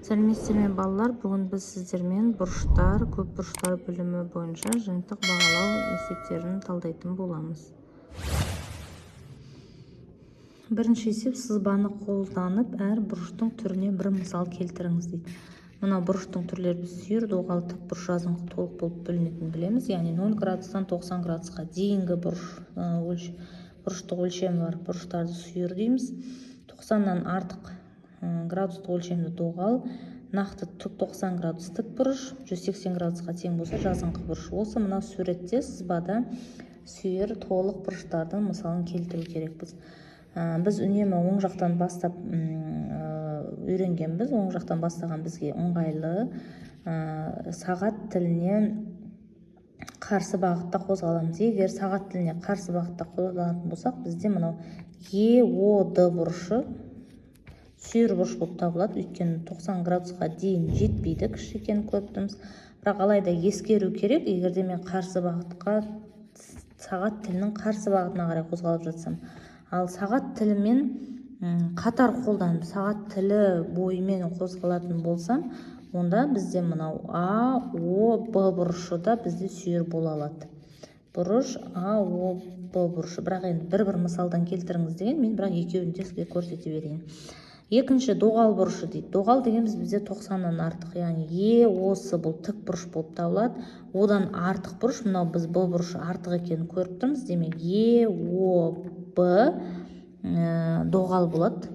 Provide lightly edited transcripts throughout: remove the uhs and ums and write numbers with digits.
Сәлеметсіздер ме балалар, бүгін біз сіздермен бұрыштар, көп бұрыштар бөлімі бойынша жиынтық бағалау есептерін талдайтын боламыз. Бірінші есеп: сызбаны қолданып әр бұрыштың түріне бір мысал келтіріңіз дейді. Мына бұрыштың түрлері біз сүйір, доғал, тік бұрыш, жазыңқы, толық болып бөлінетінін білеміз. Яғни 0 градустан 90 градусқа дейінгі бұрыштық өлшемі бар бұрыштарды сүйір дейміз. 90-нан артық градустық өлшемді доғал, нақты 90 градус тік бұрыш, 180 градусқа тең болса жазыңқы бұрыш. Осы мына суретте сызбада сүйір, толық бұрыштардың мысалын келтіру керекпіз. Біз үнемі оң жақтан бастап үйренгенбіз. Оң жақтан бастаған бізге ыңғайлы. Сағат тіліне қарсы бағытта қозғаламыз. Егер сағат тіліне қарсы бағытта қозғалатын болсақ, бізде мынау ЕОД бұрышы сүйір бұрыш болып табылады. Өйткені 90 градусқа дейін жетпейді, кіші екенін көріп тұрмыз. Бірақ алайда ескеру керек, егерде мен қарсы бағытқа, сағат тілінің қарсы бағытына қарай қозғалып жатсам. Ал сағат тілімен қатар қолданып, сағат тілі бойымен қозғалатын болсам, онда бізде мынау А, О, Б бұрышы да бізде сүйір бола алады. Бұрыш А, О, Б бұрышы. Бірақ енді бір мысалдан келтіріңіз деген, мен бірақ екеуін де сізге көрсете берейін. Екінші доғал бұрышы дейді. Доғал дегеніміз бізде 90-нан артық, яғни осы бұл тік бұрыш болып табылады. Одан артық бұрыш, мынау біз Б бұрышы артық екенін көріп тұрмыз. Демек ЕОБ доғал болады.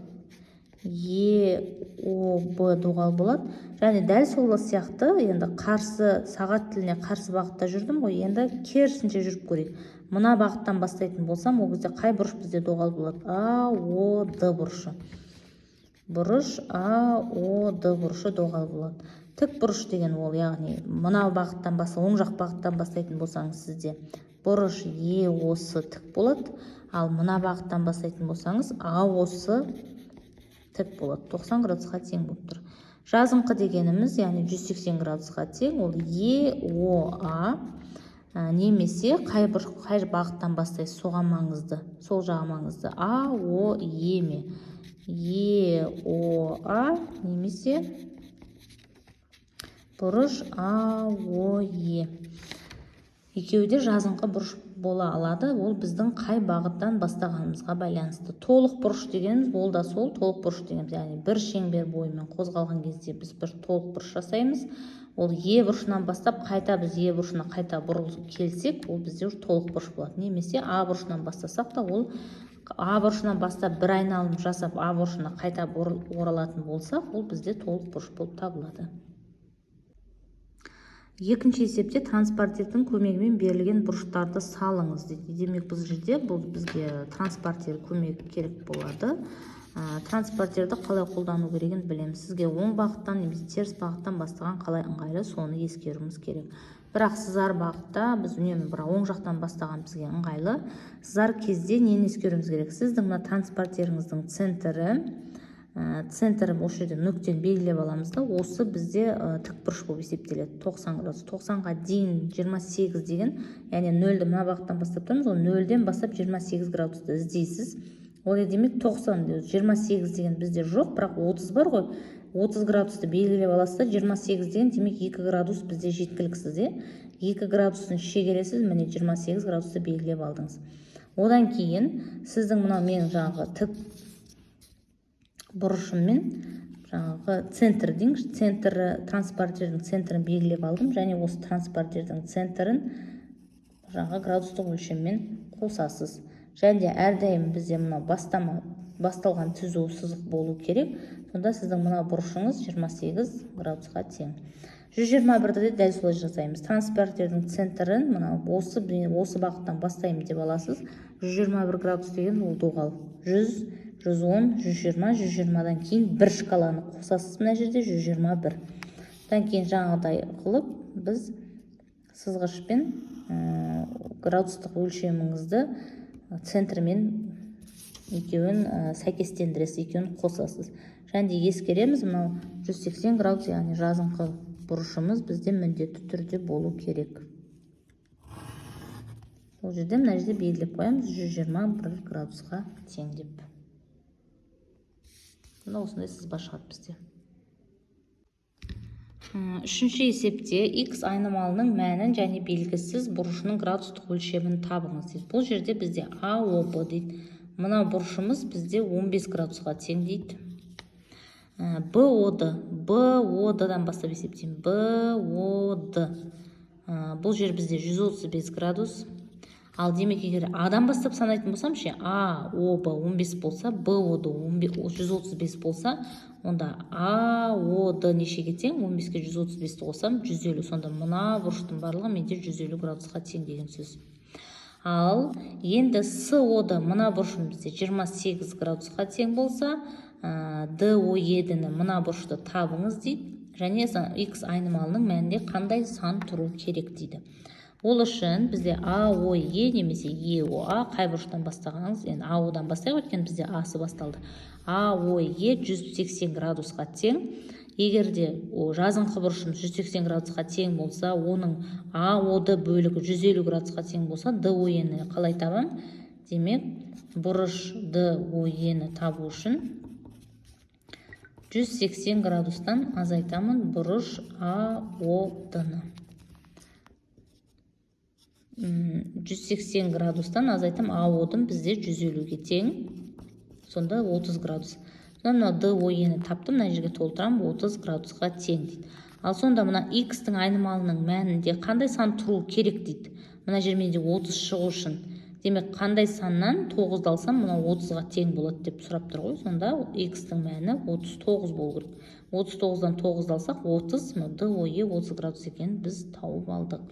ЕОБ доғал болады. Және дәл сол сияқты, енді қарсы сағат тіліне қарсы бағытта жүрдім ғой, енді керісінше жүріп көрейік. Мына бағыттан бастайтын болсам, ол кезде қай бұрыш бізде доғал болады? АОД бұрышы. Бұрыш АОД бұрышы доғал болады. Тік бұрыш деген ол, яғни мына бағыттан оң жақ бағыттан бастайтын болсаңыз, сізде бұрыш осы тік болады. Ал мына бағыттан бастайтын болсаңыз, осы тік болады. 90 градусқа тең болып тұр. Жазыңқы дегеніміз, яғни 180 градусқа тең, ол ЕОА немесе қай бағыттан бастайсыз, соған маңызды, сол жағы маңызды. АОЕ ме? ЕОА немесе бұрыш АОЕ. Екеуі де жазыңқы бұрыш бола алады. Ол біздің қай бағыттан бастағанымызға байланысты. Толық бұрыш дегеніміз, ол да сол толық бұрыш дегеніміз, яғни бір шеңбер бойымен қозғалған кезде біз бір толық бұрыш жасаймыз. Ол бұрышынан бастап, қайта біз бұрышына қайта бұрылып келсек, ол бізде толық бұрыш болады. Немесе А бұрышынан бастасақ та, ол А бұрышынан бастап бір айналым жасап А бұрышына қайта оралатын болсақ, ол бізде толық бұрыш болып табылады. Екінші есепте транспортердің көмегімен берілген бұрыштарды салыңыз дейді. Демек бұл жерде бізге транспортер көмек керек болады. Транспортерді қалай қолдану керегін білеміз. Сізге оң бағыттан немесе теріс бағыттан бастаған қалай ыңғайлы, соны ескеруіміз керек. Бірақ сызар бағытта біз үнемі оң жақтан бастаған бізге ыңғайлы. Сызар кезде нені ескеруіміз керек? Сіздің мына транспортеріңіздің центрі осы жерде нүктені белгілеп аламыз да, осы бізде тік бұрыш болып есептеледі. 90 градус. 90-ға дейін 28 деген, яғни 0-ді мына бағыттан бастап тұрмыз, ол 0-ден бастап 28 градусты іздейсіз. Ол демек 90, 28 деген бізде жоқ, бірақ 30 бар ғой. 30 градусты белгілеп аласыз да, 28 деген демек 2 градус бізде жеткіліксіз. 2 градустың шегересіз, міне 28 градусты белгілеп алдыңыз. Одан кейін сіздің мынау менің жаңағы тік бұрышыммен жаңағы центр дейміз, транспортердің центрін белгілеп алдым, және осы транспортердің центрін жаңағы градустық өлшеммен қосасыз. Және әрдайым бізде мынау басталған түзу сызық болу керек. Сонда сіздің мына бұрышыңыз 28 градусқа тең. 121-ді де дәл солай жасаймыз. Транспортердің центрін осы бағыттан бастаймын деп аласыз. 121 градус деген ол доғал. 100, 110, 120, 120-дан кейін бір шкаланы қосасыз мына жерде 121. Одан кейін жаңағыдай қылып, біз сызғышпен градустық өлшеміңізді центрмен екеуін сәйкестендіресіз, екеуін қосасыз. Және де ескереміз, мынау 180 градус, яғни жазыңқы бұрышымыз бізде міндетті түрде болу керек. Сол жерде мына жерде белгілеп қоямыз 121 градусқа тең деп. Осындай сызба шығады бізде. Үшінші есепте x айнымалының мәнін және белгісіз бұрышының градустық өлшемін табыңыз дейді. Бұл жерде бізде АОБ дейді. Мына бұрышымыз бізде 15 градусқа тең дейді. БОД-дан бастап есептеймін. БОД. Бұл жер бізде 135 градус. Ал демек егер Адан бастап санайтын болсам ше, АОБ 15 болса, БОД 135 болса, онда АОД нешеге тең? 15-ке 135-ті қосам, 150. Сонда мына бұрыштың барлығы менде 150 градусқа тең деген сөз. Ал енді СОД мына бұрышым бізде 28 градусқа тең болса, ДОЕ-ді мына бұрышты табыңыз дейді. Және X айнымалының мәнінде қандай сан тұру керек дейді. Ол үшін бізде АОЕ немесе ЕОА қай бұрыштан бастағаныңыз, енді АОдан бастайық, өткен бізде Асы басталды. АОЕ 180 градусқа тең. Егерде жазыңқы бұрышым 180 градусқа тең болса, оның АОД бөлігі 150 градусқа тең болса, ДОЕ-ні қалай табам? Демек, бұрыш ДОЕ-ні табу үшін 180 градустан азайтамын бұрыш АОД-ны. 180 градустан азайтам, АО-дың бізде 150-ге тең, сонда 30 градус. Сонда ДОЕ-ні таптым, мына жерге толтырам, 30 градусқа тең дейді. Ал сонда мына X-тің айнымалының мәнінде қандай сан тұру керек дейді. Мына жер менде 30 шығу үшін. Демек, қандай саннан 9-ды алсам, мына 30-ға тең болады деп сұрап тұр ғой. Сонда X-тің мәні 39 болу керек. 39-дан 9-ды алсақ, 30, ДОЕ 30 градус екенін біз тауып алдық.